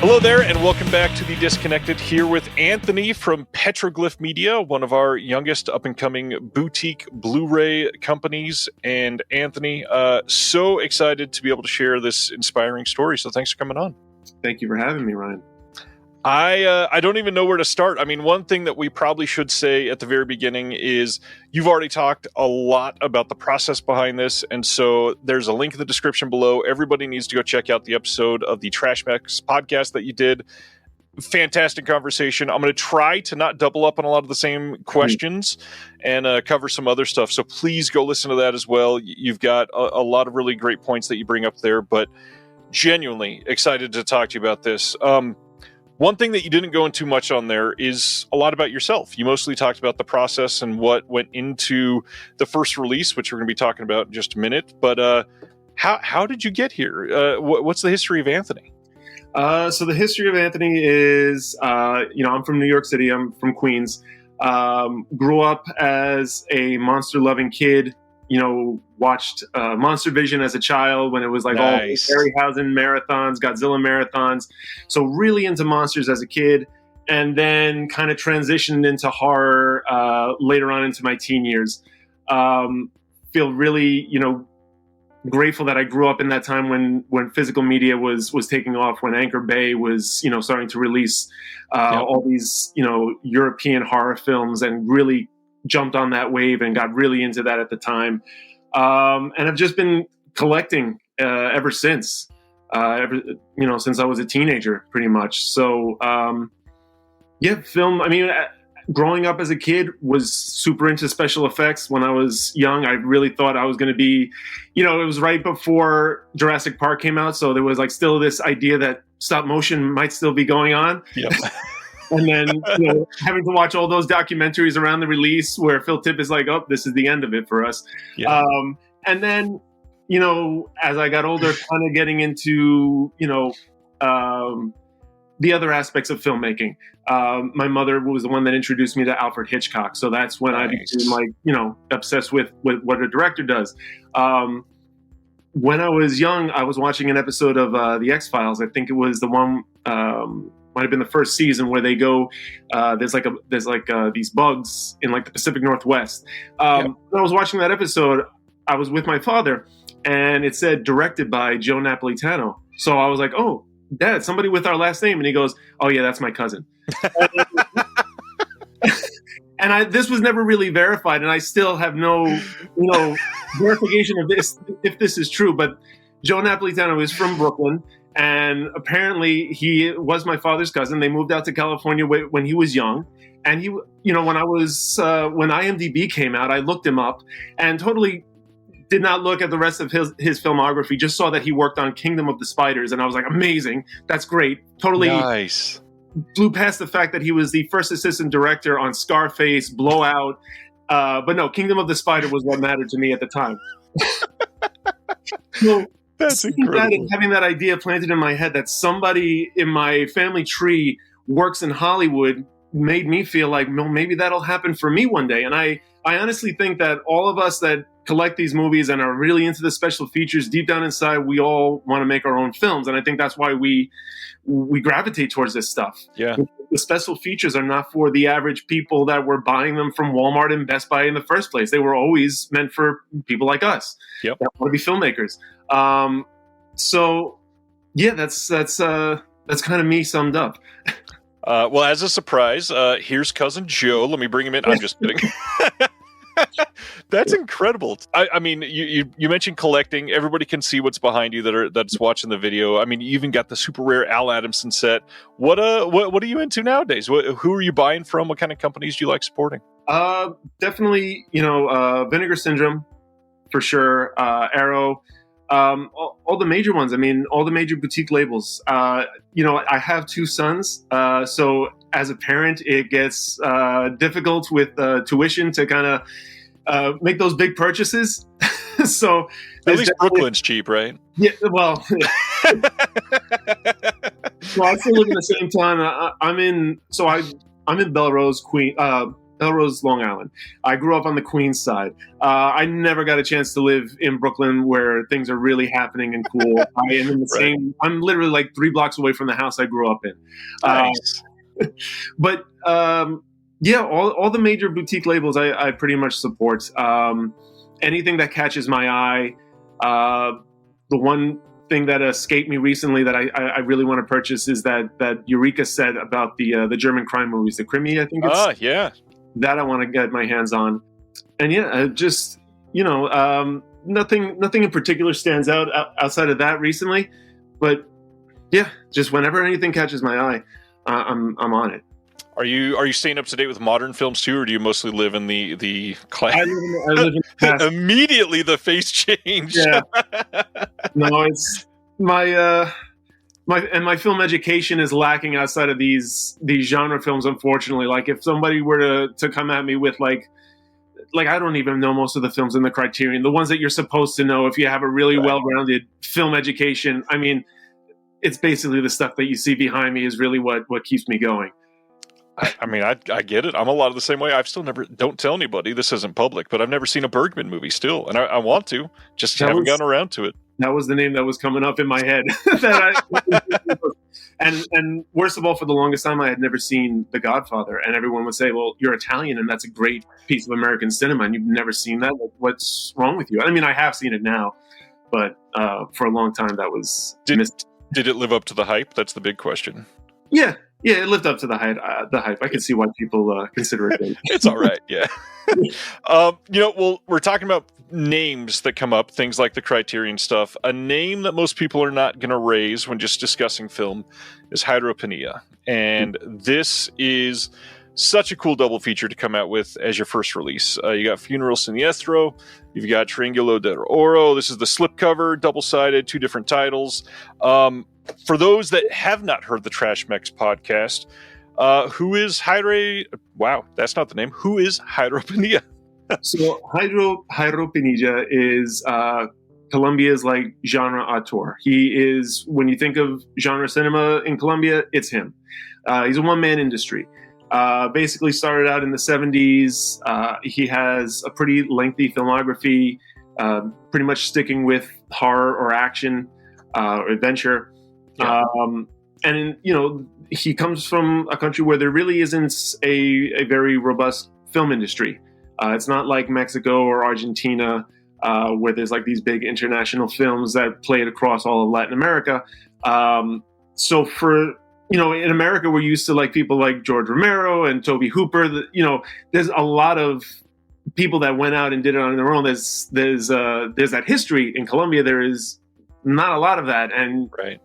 Hello there, and welcome back to The Disconnected, here with Anthony from Petroglyph Media, one of our youngest up-and-coming boutique Blu-ray companies. And Anthony, so excited to be able to share this inspiring story, so thanks for coming on. Thank you for having me, Ryan. I don't even know where to start. I mean, one thing that we probably should say at the very beginning is you've already talked a lot about the process behind this, and so there's a link in the description below. Everybody needs to go check out the episode of the Trash Mechs podcast that you did. Fantastic conversation. I'm going to try to not double up on a lot of the same questions and cover some other stuff, so please go listen to that as well. You've got a lot of really great points that you bring up there, but genuinely excited to talk to you about this. One thing that you didn't go into much on there is a lot about yourself. You mostly talked about the process and what went into the first release, which we're going to be talking about in just a minute. But how did you get here? What's the history of Anthony? So the history of Anthony is, I'm from New York City. I'm from Queens. Grew up as a monster-loving kid. Watched Monster Vision as a child when it was like nice. All Harryhausen marathons, Godzilla marathons. So really into monsters as a kid, and then kind of transitioned into horror later on into my teen years. Feel really, grateful that I grew up in that time when physical media was taking off, when Anchor Bay was, starting to release all these, European horror films, and really jumped on that wave and got really into that at the time. And I've just been collecting ever since, since I was a teenager, pretty much. So, film. I mean, growing up as a kid, was super into special effects. When I was young, I really thought I was going to be, it was right before Jurassic Park came out. So there was like still this idea that stop motion might still be going on. Yep. And then, having to watch all those documentaries around the release where Phil Tipp is like, oh, this is the end of it for us. Yeah. And then, as I got older, kind of getting into, the other aspects of filmmaking. My mother was the one that introduced me to Alfred Hitchcock. So that's when I became obsessed with what a director does. When I was young, I was watching an episode of The X-Files. I think it was the one, might have been the first season, where they go, there's these bugs in like the Pacific Northwest. When I was watching that episode, I was with my father, and it said directed by Joe Napolitano. So I was like, oh, Dad, somebody with our last name. And he goes, oh yeah, that's my cousin. And this was never really verified, and I still have no, verification of this, if this is true. But Joe Napolitano is from Brooklyn. And apparently he was my father's cousin. They moved out to California when he was young. And he, when IMDb came out, I looked him up and totally did not look at the rest of his filmography, just saw that he worked on Kingdom of the Spiders. And I was like, amazing. That's great. Totally nice. Blew past the fact that he was the first assistant director on Scarface, Blowout. But no, Kingdom of the Spider was what mattered to me at the time. So, that's incredible. That and having that idea planted in my head that somebody in my family tree works in Hollywood made me feel like, well, maybe that'll happen for me one day. And I honestly think that all of us that collect these movies and are really into the special features, deep down inside, we all want to make our own films. And I think that's why we gravitate towards this stuff. Yeah. The special features are not for the average people that were buying them from Walmart and Best Buy in the first place. They were always meant for people like us that want to be filmmakers. So yeah, that's kind of me summed up. Well, as a surprise, here's cousin Joe. Let me bring him in. I'm just kidding. That's incredible. I mean, you mentioned collecting. Everybody can see what's behind you that's watching the video. I mean, you even got the super rare Al Adamson set. What are you into nowadays? Who are you buying from? What kind of companies do you like supporting? Definitely, Vinegar Syndrome, for sure. Arrow. All the major ones. I mean, all the major boutique labels. I have two sons, so as a parent, it gets difficult with tuition to kind of make those big purchases. So at least Brooklyn's cheap, right? Yeah. Well, so I still live in the same town. I'm in Belrose, LeRose, Long Island. I grew up on the Queens side. I never got a chance to live in Brooklyn where things are really happening and cool. I am in the Right. same. I'm literally like 3 blocks away from the house I grew up in. Nice. But yeah, all the major boutique labels I pretty much support. Anything that catches my eye. The one thing that escaped me recently that I really want to purchase is that Eureka said about the German crime movies, the Krimi, I think it's. Yeah. That I want to get my hands on. And yeah, just, nothing in particular stands out outside of that recently. But yeah, just whenever anything catches my eye, I'm on it. Are you staying up to date with modern films too, or do you mostly live in the class? I live in the past. Immediately the face change. Yeah. No, it's my film education is lacking outside of these genre films, unfortunately. Like if somebody were to come at me with like I don't even know most of the films in the Criterion, the ones that you're supposed to know if you have a really well-rounded film education. I mean, it's basically the stuff that you see behind me is really what keeps me going. I mean, I get it. I'm a lot of the same way. I've still never, don't tell anybody, this isn't public, but I've never seen a Bergman movie still. And I want to, just haven't gotten around to it. That was the name that was coming up in my head. And worst of all, for the longest time, I had never seen The Godfather. And everyone would say, well, you're Italian and that's a great piece of American cinema. And you've never seen that? Like, what's wrong with you? I mean, I have seen it now, but for a long time that was missed. Did it live up to the hype? That's the big question. Yeah, it lived up to the hype. I can see why people consider it great. It's all right, yeah. Well, we're talking about names that come up, things like the Criterion stuff. A name that most people are not going to raise when just discussing film is Jairo Pinilla. And this is such a cool double feature to come out with as your first release. You got Funeral Siniestro, you've got Triangulo de Oro. This is the slipcover, double-sided, 2 different titles. For those that have not heard the Trash Mex podcast, who is Jairo? Wow, that's not the name. Who is Jairo Pinilla? So Jairo Pinilla is Colombia's like genre auteur. He is, when you think of genre cinema in Colombia, it's him. He's a one-man industry. Basically started out in the 70s. He has a pretty lengthy filmography, pretty much sticking with horror or action or adventure. Yeah. And he comes from a country where there really isn't a very robust film industry. It's not like Mexico or Argentina, where there's like these big international films that played across all of Latin America. So for, in America, we're used to like people like George Romero and Tobe Hooper. There's a lot of people that went out and did it on their own. There's that history. In Colombia, there is not a lot of that. And right.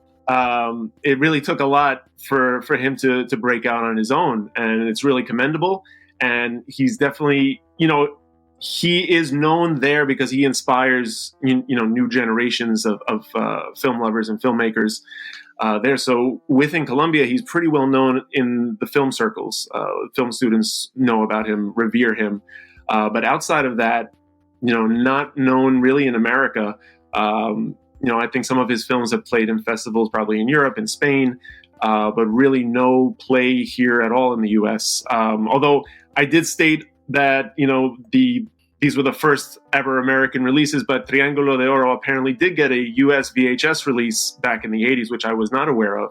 It really took a lot for him to break out on his own, and it's really commendable. And he's definitely, he is known there because he inspires, new generations of film lovers and filmmakers there. So within Colombia, he's pretty well known in the film circles. Film students know about him, revere him. But outside of that, not known really in America. I think some of his films have played in festivals, probably in Europe and Spain, but really no play here at all in the U.S. Although I did state that, these were the first ever American releases, but Triangulo de Oro apparently did get a U.S. VHS release back in the 80s, which I was not aware of.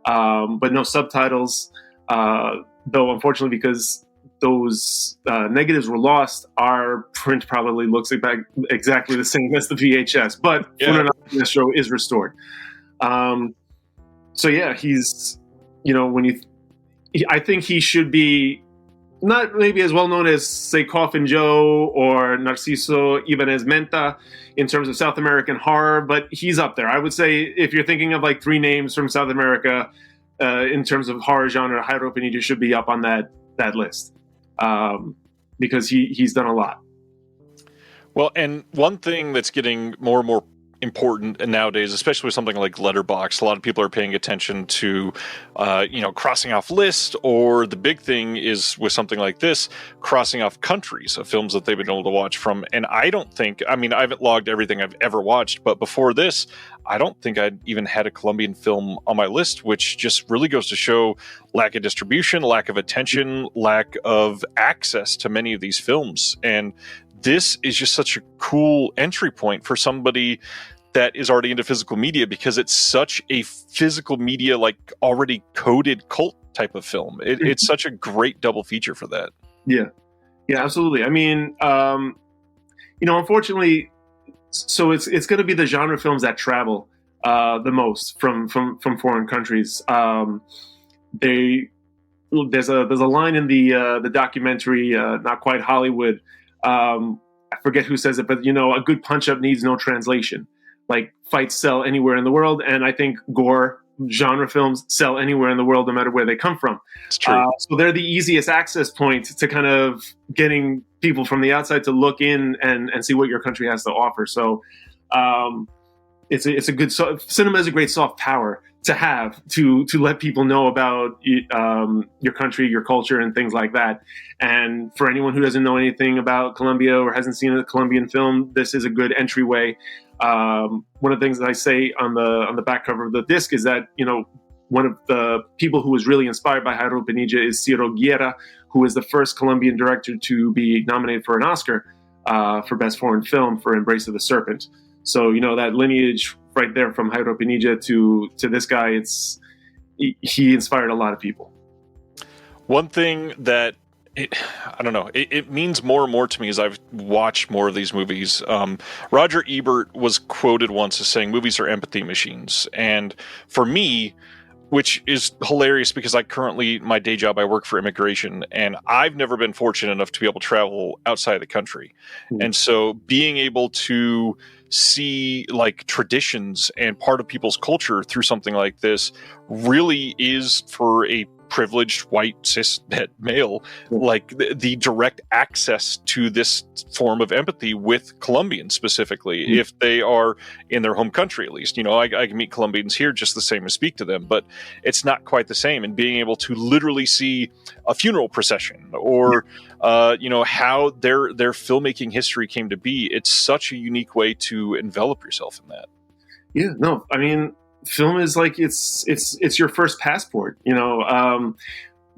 But no subtitles, though, unfortunately, because those negatives were lost, our print probably looks exactly the same as the VHS, but Funeral Siniestro is restored. So yeah, he's, I think he should be not maybe as well known as, say, Coffin Joe or Narciso Ibanez Menta in terms of South American horror, but he's up there. I would say if you're thinking of like 3 names from South America in terms of horror genre, Jairo Pinilla should be up on that list. Because he's done a lot. Well, and one thing that's getting more and more important nowadays, especially with something like Letterboxd. A lot of people are paying attention to, crossing off lists, or the big thing is with something like this, crossing off countries of films that they've been able to watch from. And I haven't logged everything I've ever watched, but before this, I don't think I'd even had a Colombian film on my list, which just really goes to show lack of distribution, lack of attention, lack of access to many of these films. And this is just such a cool entry point for somebody that is already into physical media, because it's such a physical media, like already coded cult type of film. It's such a great double feature for that. Yeah, absolutely. I mean, unfortunately, so it's going to be the genre films that travel the most from foreign countries. There's a line in the documentary, Not Quite Hollywood. I forget who says it, but a good punch up needs no translation. Like, fights sell anywhere in the world, and I think gore genre films sell anywhere in the world, no matter where they come from. It's true. So they're the easiest access point to kind of getting people from the outside to look in and see what your country has to offer. So it's a good cinema is a great soft power to have to let people know about your country, your culture, and things like that. And for anyone who doesn't know anything about Colombia or hasn't seen a Colombian film, this is a good entryway. One of the things that I say on the back cover of the disc is that, one of the people who was really inspired by Jairo Pinilla is Ciro Guerra, who is the first Colombian director to be nominated for an Oscar for Best Foreign Film for Embrace of the Serpent. So, that lineage right there from Jairo Pinilla to this guy, he inspired a lot of people. One thing that it means more and more to me as I've watched more of these movies. Roger Ebert was quoted once as saying movies are empathy machines. And for me, which is hilarious because my day job, I work for immigration, and I've never been fortunate enough to be able to travel outside the country. Mm-hmm. And so being able to see like traditions and part of people's culture through something like this really is, for a privileged white cis male, like the direct access to this form of empathy with Colombians specifically, if they are in their home country. At least, I can meet Colombians here just the same as speak to them, but it's not quite the same. And being able to literally see a funeral procession or how their filmmaking history came to be, it's such a unique way to envelop yourself in that. Yeah, no, I mean, film is like it's your first passport.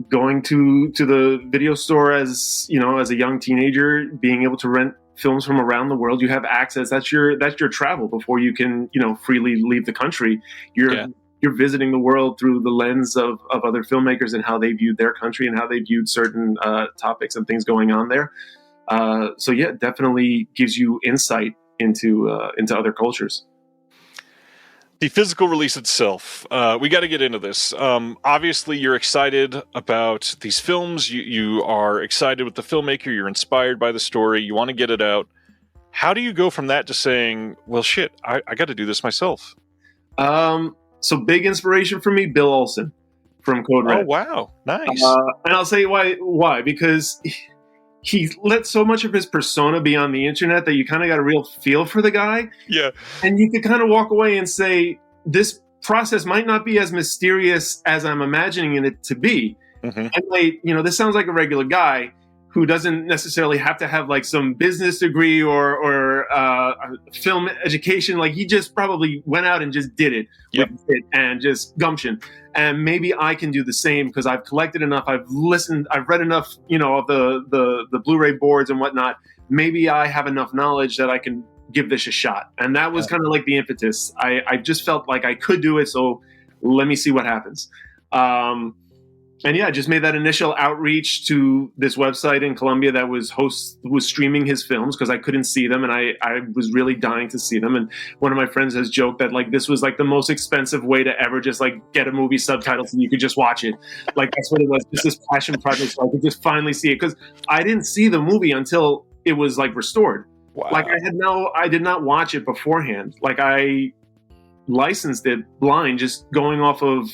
Going to the video store as a young teenager, being able to rent films from around the world. You have access. That's your travel before you can freely leave the country. You're visiting the world through the lens of other filmmakers and how they viewed their country and how they viewed certain topics and things going on there. So yeah, definitely gives you insight into other cultures. The physical release itself, we got to get into this. Obviously, you're excited about these films. You are excited with the filmmaker. You're inspired by the story. You want to get it out. How do you go from that to saying, well, shit, I got to do this myself? So big inspiration for me, Bill Olsen from Code Red. Oh, wow. Nice. And I'll say why. Because he let so much of his persona be on the internet that you kind of got a real feel for the guy. Yeah. And you could kind of walk away and say, this process might not be as mysterious as I'm imagining it to be. Mm-hmm. And this sounds like a regular guy who doesn't necessarily have to have like some business degree or film education. Like, he just probably went out and just did it. Yep. With it and just gumption. And maybe I can do the same because I've collected enough. I've listened. I've read enough, of the Blu-ray boards and whatnot. Maybe I have enough knowledge that I can give this a shot. And that was kind of like the impetus. I just felt like I could do it. So let me see what happens. And yeah, I just made that initial outreach to this website in Colombia that was streaming his films because I couldn't see them, and I was really dying to see them. And one of my friends has joked that like this was like the most expensive way to ever just like get a movie subtitled so you could just watch it. Like, that's what it was, just this passion project so I could just finally see it, because I didn't see the movie until it was like restored. Wow. Like, I did not watch it beforehand. Like, I licensed it blind, just going off of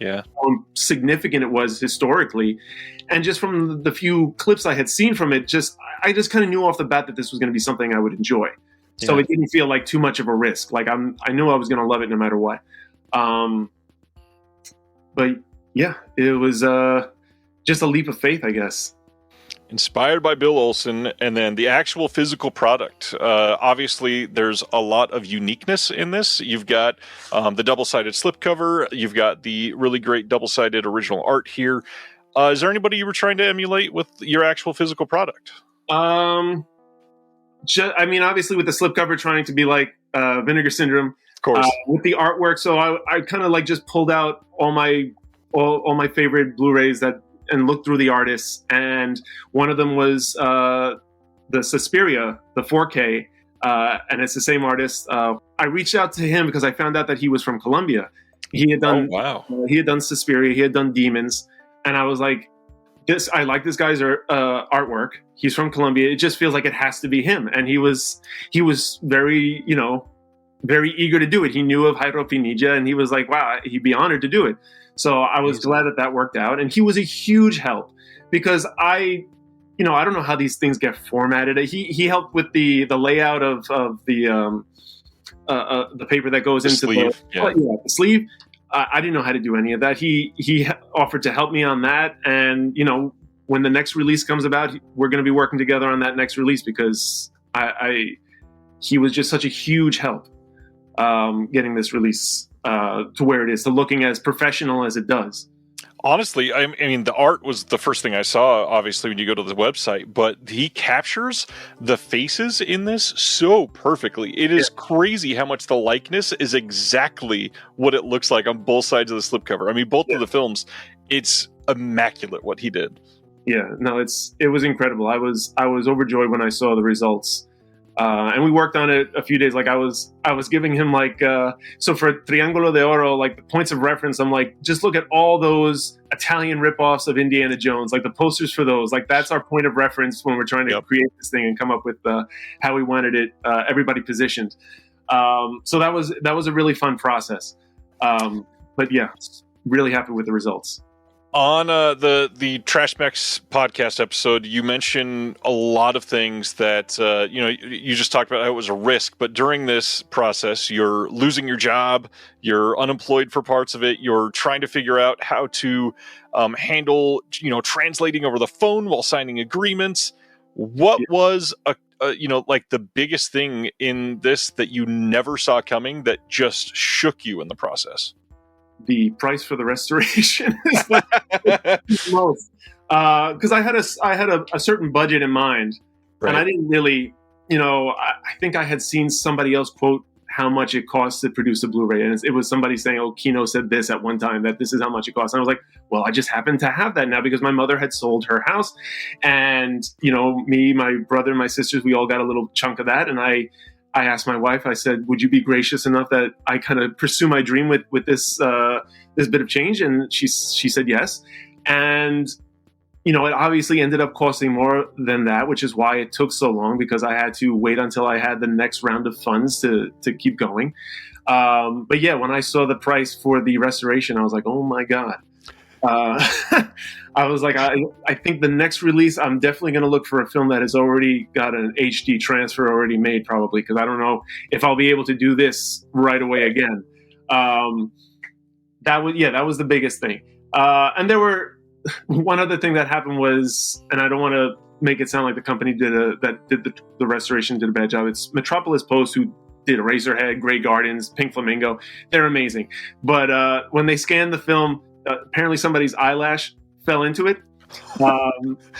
how significant it was historically. And just from the few clips I had seen from it, I just kind of knew off the bat that this was going to be something I would enjoy. So it didn't feel like too much of a risk. Like I knew I was going to love it no matter what. But yeah, it was just a leap of faith, I guess. Inspired by Bill Olson, and then the actual physical product. Obviously, there's a lot of uniqueness in this. You've got the double-sided slipcover. You've got the really great double-sided original art here. Is there anybody you were trying to emulate with your actual physical product? Obviously with the slipcover, trying to be like Vinegar Syndrome. Of course. With the artwork, so I kind of like just pulled out all my favorite Blu-rays and looked through the artists, and one of them was the Suspiria, the 4K, and it's the same artist. I reached out to him because I found out that he was from Colombia. He had done he had done Suspiria, he had done Demons, and I was like, I like this guy's artwork. He's from Colombia. It just feels like it has to be him, and he was very very eager to do it. He knew of Jairo Pinilla, and he was like, wow, he'd be honored to do it. So I was glad that worked out. And he was a huge help because I don't know how these things get formatted. He helped with the layout of the paper that goes into the sleeve. I didn't know how to do any of that. He offered to help me on that. And, when the next release comes about, we're going to be working together on that next release because he was just such a huge help getting this release to where it is, to looking as professional as it does. Honestly, I mean, the art was the first thing I saw, obviously, when you go to the website, but he captures the faces in this so perfectly. It is crazy how much the likeness is exactly what it looks like on both sides of the slipcover. I mean, both of the films, it's immaculate what he did. Yeah, no, it was incredible. I was overjoyed when I saw the results. And we worked on it a few days. Like I was giving him so for Triángulo de Oro, like the points of reference, I'm like, just look at all those Italian ripoffs of Indiana Jones, like the posters for those, like that's our point of reference when we're trying to create this thing and come up with how we wanted it, everybody positioned. So that was a really fun process. But yeah, really happy with the results. On the Trash Mex podcast episode, you mentioned a lot of things that, you just talked about how it was a risk, but during this process, you're losing your job, you're unemployed for parts of it, you're trying to figure out how to handle, translating over the phone while signing agreements. What was the biggest thing in this that you never saw coming that just shook you in the process? The price for the restoration is like most, because I had a certain budget in mind, right. And I didn't really, I think I had seen somebody else quote how much it costs to produce a Blu-ray, and it was somebody saying, "Oh, Kino said this at one time, that this is how much it costs." And I was like, "Well, I just happen to have that now because my mother had sold her house, and me, my brother, my sisters, we all got a little chunk of that." And I asked my wife, I said, would you be gracious enough that I kind of pursue my dream with this this bit of change? And she said yes. And, it obviously ended up costing more than that, which is why it took so long, because I had to wait until I had the next round of funds to keep going. But yeah, when I saw the price for the restoration, I was like, oh my God. I was like, I think the next release, I'm definitely going to look for a film that has already got an HD transfer already made, probably, because I don't know if I'll be able to do this right away again. That was the biggest thing. And there were one other thing that happened was, and I don't want to make it sound like the company that did the restoration did a bad job. It's Metropolis Post, who did Eraserhead, Grey Gardens, Pink Flamingo. They're amazing. But when they scanned the film, apparently somebody's eyelash fell into it,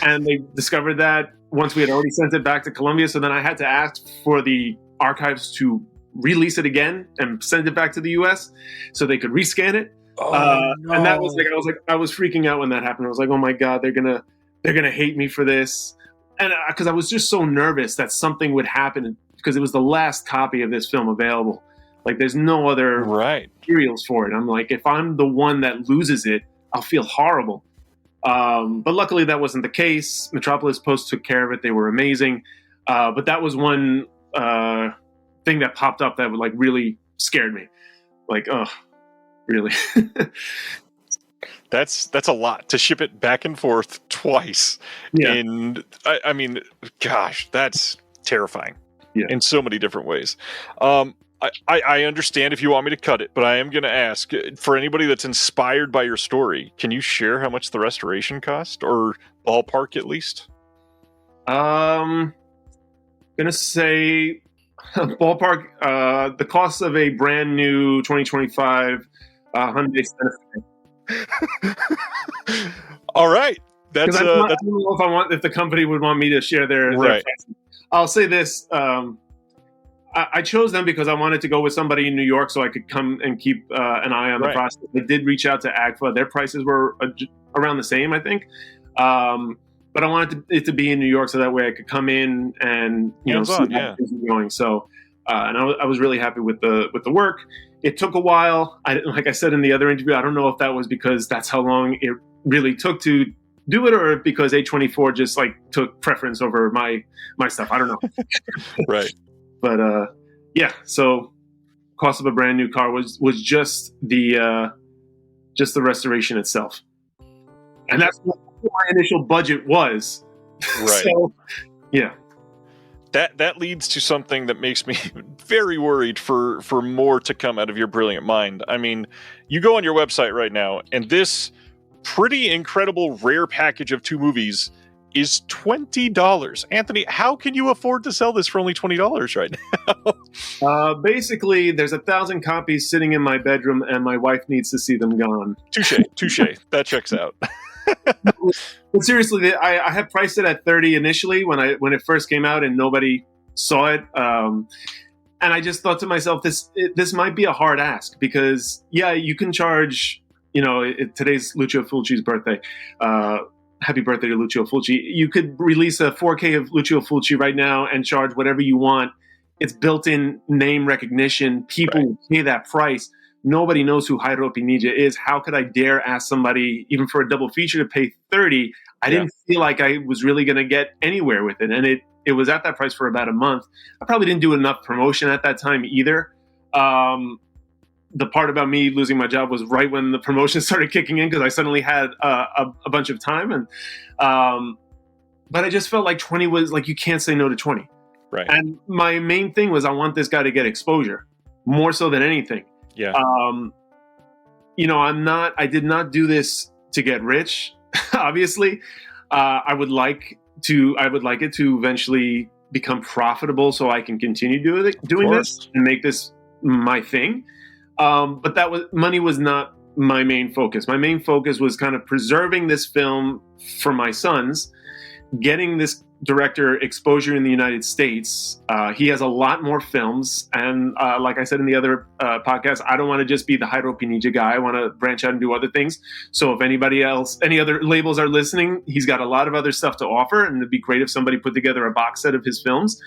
and they discovered that once we had already sent it back to Colombia. So then I had to ask for the archives to release it again and send it back to the US so they could rescan it. No. And that was I was freaking out when that happened. I was like, oh my God, they're gonna hate me for this. And because I was just so nervous that something would happen, because it was the last copy of this film available. Like, there's no other materials for it. I'm like, if I'm the one that loses it, I'll feel horrible. But luckily that wasn't the case. Metropolis Post took care of it. They were amazing. But that was one thing that popped up that like really scared me. Like, oh, really? That's a lot to ship it back and forth twice. Yeah. And I mean, gosh, that's terrifying. Yeah. in so many different ways. I understand if you want me to cut it, but I am going to ask, for anybody that's inspired by your story, can you share how much the restoration cost, or ballpark at least? Gonna say ballpark. The cost of a brand new 2025 Hyundai Santa Fe. All right, that's I don't know if the company would want me to share their right. prices. I'll say this. I chose them because I wanted to go with somebody in New York so I could come and keep an eye on the process. They did reach out to AGFA. Their prices were around the same, I think. But I wanted it to be in New York so that way I could come in and see how things are going. So, and I was really happy with the work. It took a while. Like I said in the other interview, I don't know if that was because that's how long it really took to do it, or because A24 just like took preference over my stuff. I don't know. Right. But yeah, so cost of a brand new car was just the restoration itself, and that's what my initial budget was. Right. So, yeah. That leads to something that makes me very worried for more to come out of your brilliant mind. I mean, you go on your website right now, and this pretty incredible rare package of 2 movies is $20. Anthony, how can you afford to sell this for only $20 right now? Basically, there's 1,000 copies sitting in my bedroom, and my wife needs to see them gone. Touche. That checks out. But seriously, I had priced it at $30 initially when it first came out, and nobody saw it. And I just thought to myself, this might be a hard ask, because you can charge. Today's Lucio Fulci's birthday. Happy birthday to Lucio Fulci. You could release a 4K of Lucio Fulci right now and charge whatever you want. It's built-in name recognition. People will pay that price. Nobody knows who Jairo Pinilla is. How could I dare ask somebody, even for a double feature, to pay $30? I didn't feel like I was really going to get anywhere with it. And it was at that price for about a month. I probably didn't do enough promotion at that time either. The part about me losing my job was right when the promotion started kicking in, because I suddenly had a bunch of time. And but I just felt like 20 was like, you can't say no to 20. Right. And my main thing was, I want this guy to get exposure more so than anything. Yeah. I did not do this to get rich. Obviously, I would like it to eventually become profitable so I can continue doing this and make this my thing. But money was not my main focus. My main focus was kind of preserving this film for my sons, getting this director exposure in the United States. He has a lot more films. And like I said in the other podcast, I don't want to just be the Jairo Pinilla guy. I want to branch out and do other things. So if any other labels are listening, he's got a lot of other stuff to offer. And it'd be great if somebody put together a box set of his films,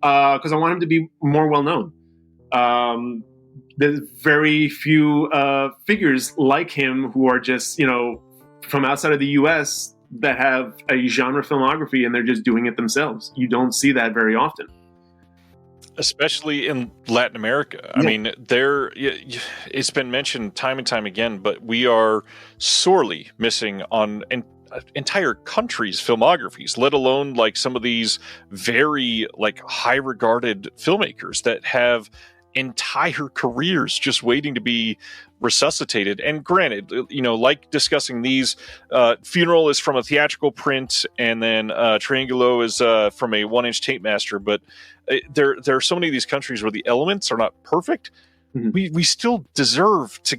because I want him to be more well-known. There's very few figures like him who are just, from outside of the U.S. that have a genre filmography and they're just doing it themselves. You don't see that very often. Especially in Latin America. Yeah. I mean, it's been mentioned time and time again, but we are sorely missing on entire countries' filmographies, let alone like some of these very like high-regarded filmmakers that have entire careers just waiting to be resuscitated. And granted, like discussing these, Funeral is from a theatrical print, and then Triangulo is from a 1-inch tape master. But there are so many of these countries where the elements are not perfect. Mm-hmm. We still deserve to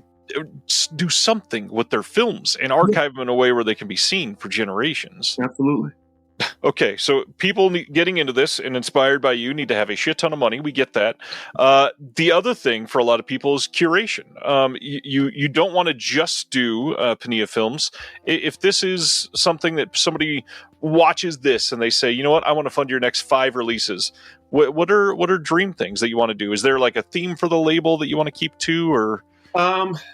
do something with their films and archive them in a way where they can be seen for generations. Absolutely. Okay, so people getting into this and inspired by you need to have a shit ton of money. We get that. The other thing for a lot of people is curation. You don't want to just do Pinilla films. If this is something that somebody watches this and they say, you know what, I want to fund your next 5 releases. What are dream things that you want to do? Is there like a theme for the label that you want to keep to, or?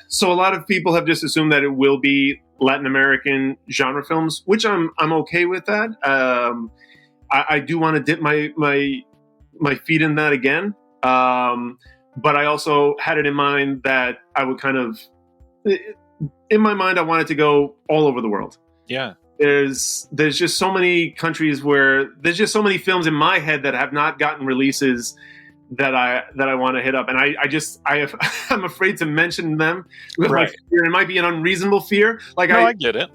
So a lot of people have just assumed that it will be Latin American genre films, which I'm okay with that. I do want to dip my feet in that again. But I also had it in mind that I would in my mind, I wanted to go all over the world. Yeah. there's just so many countries where there's just so many films in my head that have not gotten releases that I want to hit up, and I'm afraid to mention them. Right. It might be an unreasonable fear. Like, I get it.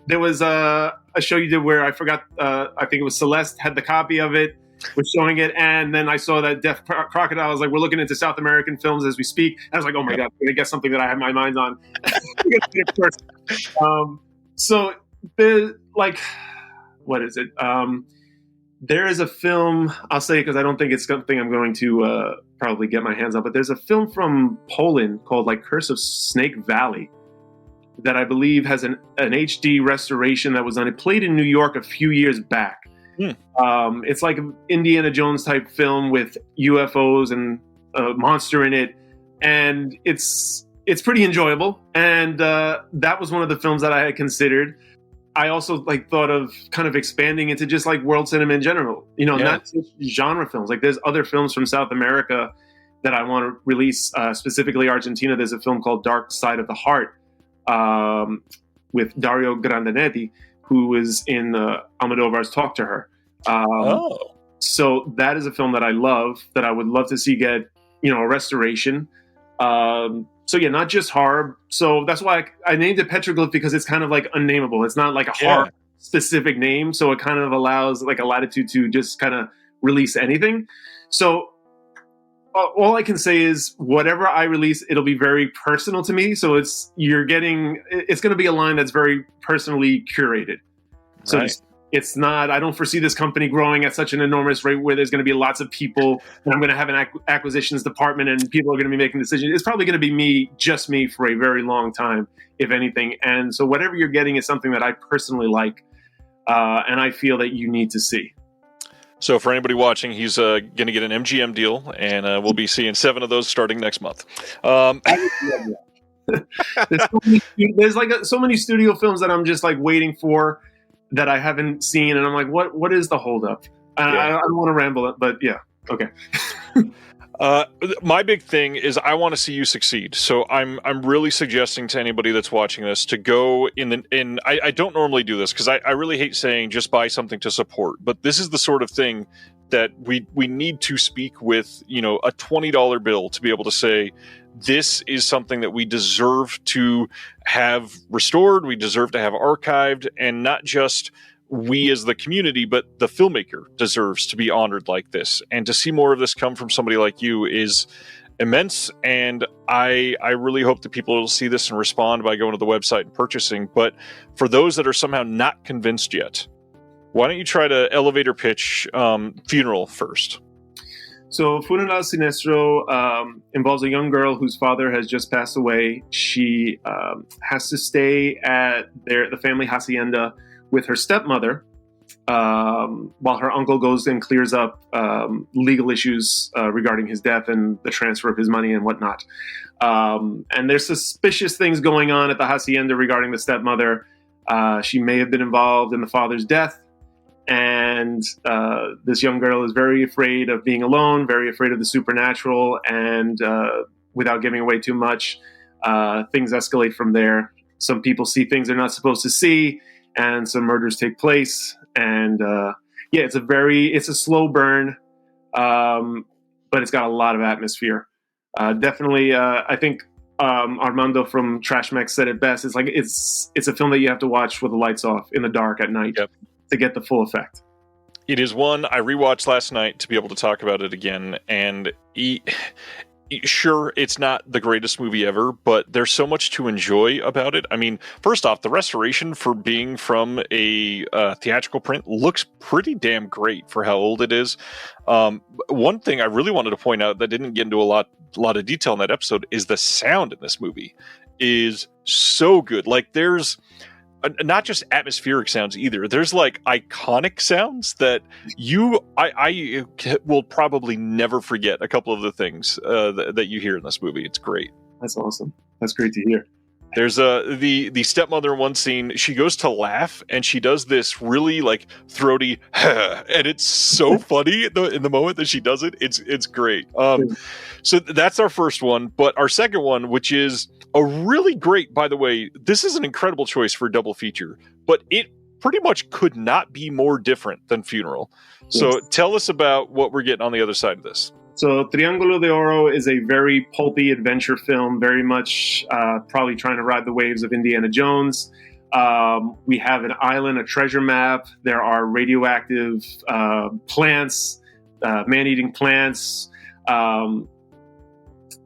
There was a show you did where I forgot. I think it was Celeste had the copy of it, was showing it, and then I saw that Deaf Crocodile. I was like, we're looking into South American films as we speak. And I was like, oh my god, I'm gonna get something that I have my mind on. So there's like, what is it? There is a film, I'll say because I don't think it's something I'm going to probably get my hands on, but there's a film from Poland called like Curse of Snake Valley that I believe has an HD restoration that was done. It played in New York a few years back. It's like an Indiana Jones type film with UFOs and a monster in it, and it's pretty enjoyable. And that was one of the films that I had considered. I also like thought of kind of expanding into just like world cinema in general, not just genre films. Like there's other films from South America that I want to release, specifically Argentina. There's a film called Dark Side of the Heart with Dario Grandinetti, who was in Almodovar's Talk to Her. So that is a film that I love, that I would love to see get, a restoration. So yeah, not just horror. So that's why I named it Petroglyph, because it's kind of like unnameable. It's not like a horror specific name. So it kind of allows like a latitude to just kind of release anything. So all I can say is whatever I release, it'll be very personal to me. So it's going to be a line that's very personally curated. So it's not, I don't foresee this company growing at such an enormous rate where there's going to be lots of people and I'm going to have an acquisitions department and people are going to be making decisions. It's probably going to be just me for a very long time, if anything. And so whatever you're getting is something that I personally like, and I feel that you need to see. So for anybody watching, he's going to get an MGM deal, and we'll be seeing 7 of those starting next month. There's like so many studio films that I'm just like waiting for that I haven't seen, and I'm like, what is the holdup? I don't want to ramble it, but yeah, okay. My big thing is I want to see you succeed. So I'm really suggesting to anybody that's watching this to go I don't normally do this because I really hate saying just buy something to support, but this is the sort of thing that we need to speak with, a $20 bill to be able to say, this is something that we deserve to have restored, we deserve to have archived, and not just we as the community, but the filmmaker deserves to be honored like this. And to see more of this come from somebody like you is immense. And I really hope that people will see this and respond by going to the website and purchasing. But for those that are somehow not convinced yet, why don't you try to elevator pitch Funeral first? So Funeral Sinestro involves a young girl whose father has just passed away. She has to stay at the family hacienda with her stepmother while her uncle goes and clears up legal issues regarding his death and the transfer of his money and whatnot. And there's suspicious things going on at the hacienda regarding the stepmother. She may have been involved in the father's death. And this young girl is very afraid of being alone, very afraid of the supernatural. And without giving away too much, things escalate from there. Some people see things they're not supposed to see, and some murders take place. And it's a slow burn, but it's got a lot of atmosphere. Definitely, I think Armando from Trash Mex said it best. It's like it's a film that you have to watch with the lights off in the dark at night. Yep. To get the full effect. It is one I rewatched last night to be able to talk about it again, and sure, it's not the greatest movie ever, but there's so much to enjoy about it. I mean, first off, the restoration for being from a theatrical print looks pretty damn great for how old it is. One thing I really wanted to point out that didn't get into a lot of detail in that episode is the sound in this movie is so good. Like there's not just atmospheric sounds either. There's like iconic sounds that I will probably never forget. A couple of the things that you hear in this movie. It's great. That's awesome. That's great to hear. There's the stepmother in one scene. She goes to laugh and she does this really like throaty, and it's so funny in the moment that she does it. It's great. So that's our first one, but our second one, which is a really great, by the way, this is an incredible choice for a double feature, but it pretty much could not be more different than Funeral. So tell us about what we're getting on the other side of this. So Triángulo de Oro is a very pulpy adventure film, very much probably trying to ride the waves of Indiana Jones. We have an island, a treasure map. There are radioactive plants, man-eating plants.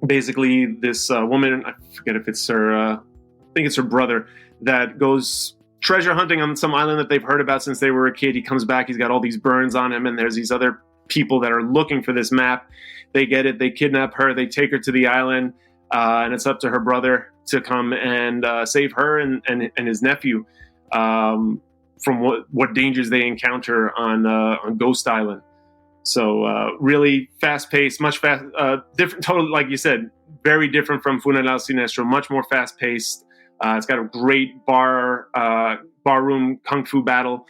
Basically, this woman, I forget if it's her, I think it's her brother, that goes treasure hunting on some island that they've heard about since they were a kid. He comes back, he's got all these burns on him, and there's these other people that are looking for this map. They get it, they kidnap her, they take her to the island, and it's up to her brother to come and save her and his nephew from what dangers they encounter on Ghost Island. So really fast-paced, different, totally, like you said, very different from Funeral Sinestro, much more fast-paced. It's got a great barroom kung fu battle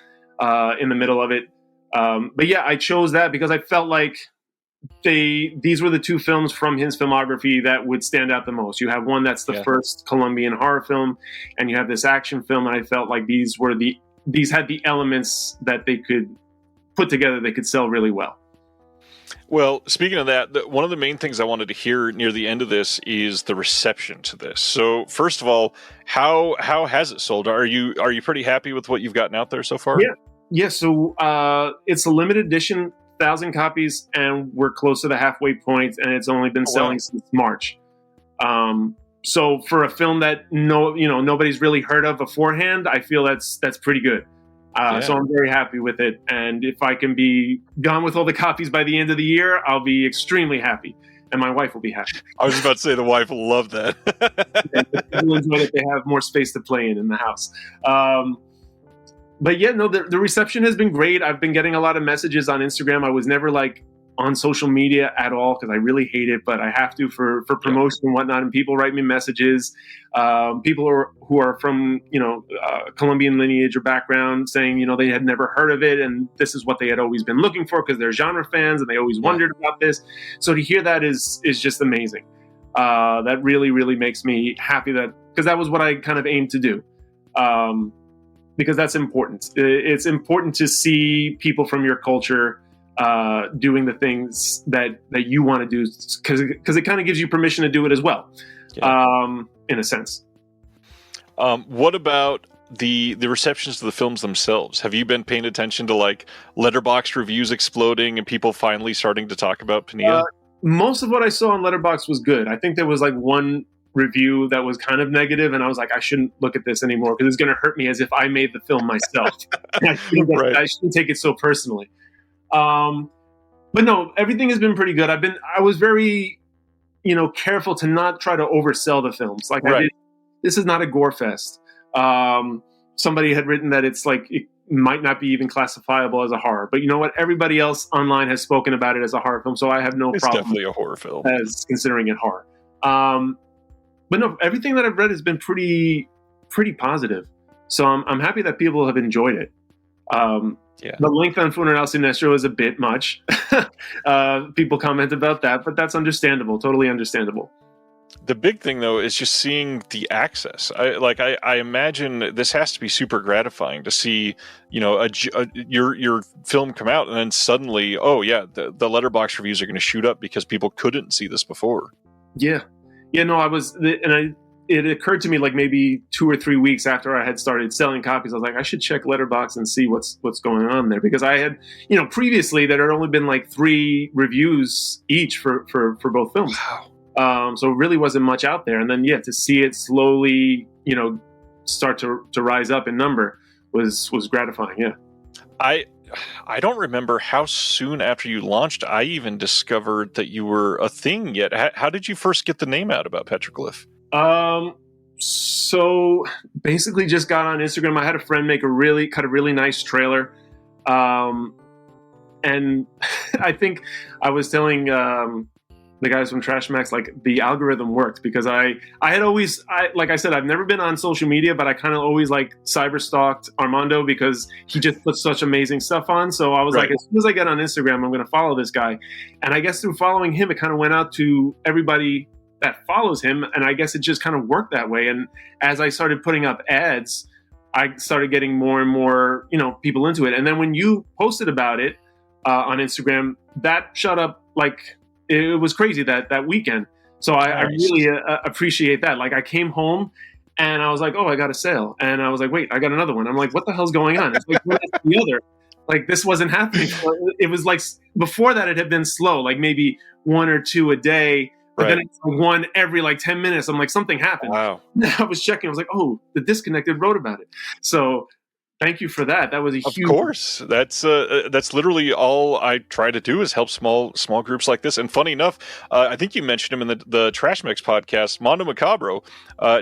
in the middle of it. But yeah, I chose that because I felt like these were the two films from his filmography that would stand out the most. You have one that's the first Colombian horror film, and you have this action film, and I felt like these had the elements that they could put together, they could sell really well. Well, speaking of that, one of the main things I wanted to hear near the end of this is the reception to this. So, first of all, how has it sold? Are you pretty happy with what you've gotten out there so far? Yeah. So it's a limited edition, 1,000 copies, and we're close to the halfway point, and it's only been selling since March. So for a film that nobody's really heard of beforehand, I feel that's pretty good. So I'm very happy with it, and if I can be gone with all the copies by the end of the year, I'll be extremely happy, and my wife will be happy. I was about to say the wife will love that. People enjoy that they have more space to play in the house. But yeah, no, the reception has been great. I've been getting a lot of messages on Instagram. I was never on social media at all because I really hate it, but I have to for promotion and whatnot. And people write me messages. People who are from Colombian lineage or background saying they had never heard of it, and this is what they had always been looking for because they're genre fans and they always wondered about this. So to hear that is just amazing. That really, really makes me happy because that was what I kind of aimed to do. Because that's important. It's important to see people from your culture doing the things that you want to do, because it kind of gives you permission to do it as well, in a sense. What about the receptions to the films themselves? Have you been paying attention to Letterboxd reviews exploding and people finally starting to talk about Pinilla? Most of what I saw on Letterboxd was good. I think there was one review that was kind of negative, and I was like, I shouldn't look at this anymore because it's going to hurt me as if I made the film myself. I shouldn't take it so personally. But no, everything has been pretty good. I was very, careful to not try to oversell the films. This is not a gore fest. Somebody had written that it's it might not be even classifiable as a horror, but you know what? Everybody else online has spoken about it as a horror film, so I have no problem. It's definitely a horror film as considering it horror. But no, everything that I've read has been pretty positive. So I'm happy that people have enjoyed it. The length on Funeral Sinestro is a bit much. People comment about that, but that's understandable. Totally understandable. The big thing, though, is just seeing the access. I imagine this has to be super gratifying to see, your film come out and then suddenly, the Letterboxd reviews are going to shoot up because people couldn't see this before. Yeah. Yeah, no, it occurred to me maybe 2 or 3 weeks after I had started selling copies. I was like, I should check Letterboxd and see what's going on there, because I had, previously there had only been 3 reviews each for both films. Wow. So it really wasn't much out there. And then to see it slowly, start to rise up in number was gratifying. Yeah. I don't remember how soon after you launched I even discovered that you were a thing yet. How did you first get the name out about Petroglyph? So basically just got on Instagram. I had a friend cut a really nice trailer. And I think I was telling, the guys from Trash Max, the algorithm worked because I had always, like I said, I've never been on social media, but I kind of always cyber stalked Armando because he just puts such amazing stuff on. So I was as soon as I get on Instagram, I'm going to follow this guy. And I guess through following him, it kind of went out to everybody that follows him. And I guess it just kind of worked that way. And as I started putting up ads, I started getting more and more, people into it. And then when you posted about it on Instagram, that shut up like it was crazy that weekend. So I really appreciate that. Like I came home and I was like, oh, I got a sale. And I was like, wait, I got another one. I'm like, what the hell's going on? It's like one after the other. Like this wasn't happening. It was like before that it had been slow, like maybe one or two a day. But then it's like one every like 10 minutes. I'm like, something happened. Wow. I was checking. I was like, oh, the Disconnected wrote about it. So thank you for that. That was a huge. Of course, that's literally all I try to do is help small groups like this. And funny enough, I think you mentioned him in the Trash Mix podcast, Mondo Macabro,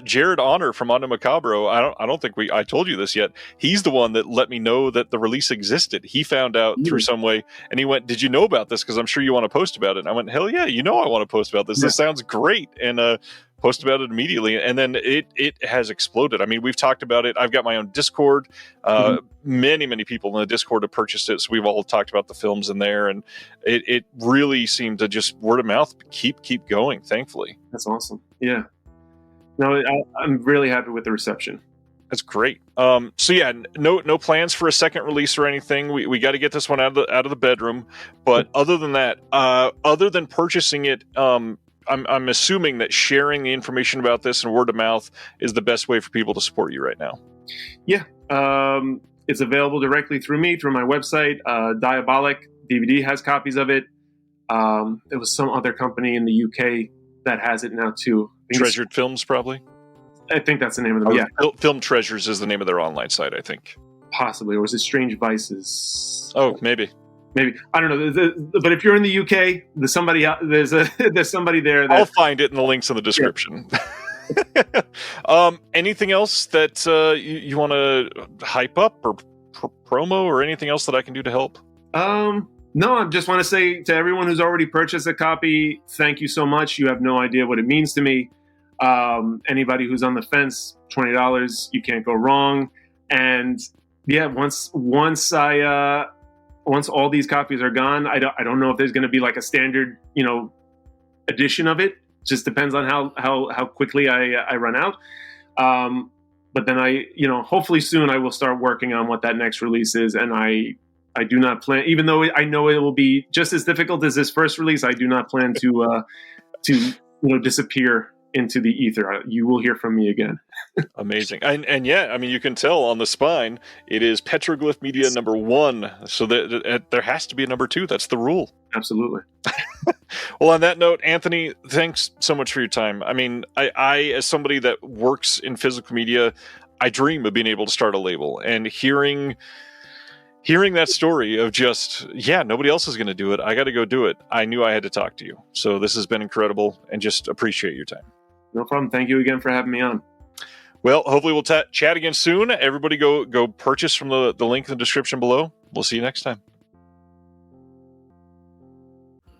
Jared Honor from Mondo Macabro. I don't think I told you this yet. He's the one that let me know that the release existed. He found out through some way, and he went, "Did you know about this? Because I'm sure you want to post about it." And I went, "Hell yeah, I want to post about this. This sounds great." And post about it immediately, and then it has exploded. I mean, we've talked about it. I've got my own Discord. Many people in the Discord have purchased it, so we've all talked about the films in there, and it really seemed to just word of mouth keep going, thankfully. That's awesome. Yeah. No, I'm really happy with the reception. That's great. So yeah, no plans for a second release or anything. We got to get this one out of the bedroom. But other than that, other than purchasing it, I'm assuming that sharing the information about this and word of mouth is the best way for people to support you right now. Yeah. It's available directly through me, through my website. Diabolic DVD has copies of it. There was some other company in the UK that has it now too. Treasured Films, probably? I think that's the name of them, yeah. Film Treasures is the name of their online site, I think. Possibly. Or was it Strange Vices? Oh, maybe. I don't know, but if you're in the UK, there's somebody there. I'll find it in the links in the description. Yeah. Anything else that you want to hype up or promo or anything else that I can do to help? No, I just want to say to everyone who's already purchased a copy, thank you so much. You have no idea what it means to me. Anybody who's on the fence, $20, you can't go wrong. And yeah, once all these copies are gone, I don't know if there's going to be like a standard, edition of it. Just depends on how quickly I run out. But then hopefully soon I will start working on what that next release is. And I do not plan, even though I know it will be just as difficult as this first release, I do not plan to disappear into the ether. You will hear from me again. Amazing. And yeah, I mean, you can tell on the spine, it is Petroglyph Media #1. So that there has to be a #2. That's the rule. Absolutely. Well, on that note, Anthony, thanks so much for your time. I mean, I as somebody that works in physical media, I dream of being able to start a label, and hearing that story of just, nobody else is going to do it, I got to go do it. I knew I had to talk to you. So this has been incredible, and just appreciate your time. No problem. Thank you again for having me on. Well, hopefully we'll chat again soon. Everybody go purchase from the link in the description below. We'll see you next time.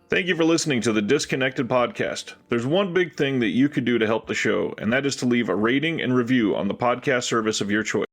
Thank you for listening to the Disconnected podcast. There's one big thing that you could do to help the show, and that is to leave a rating and review on the podcast service of your choice.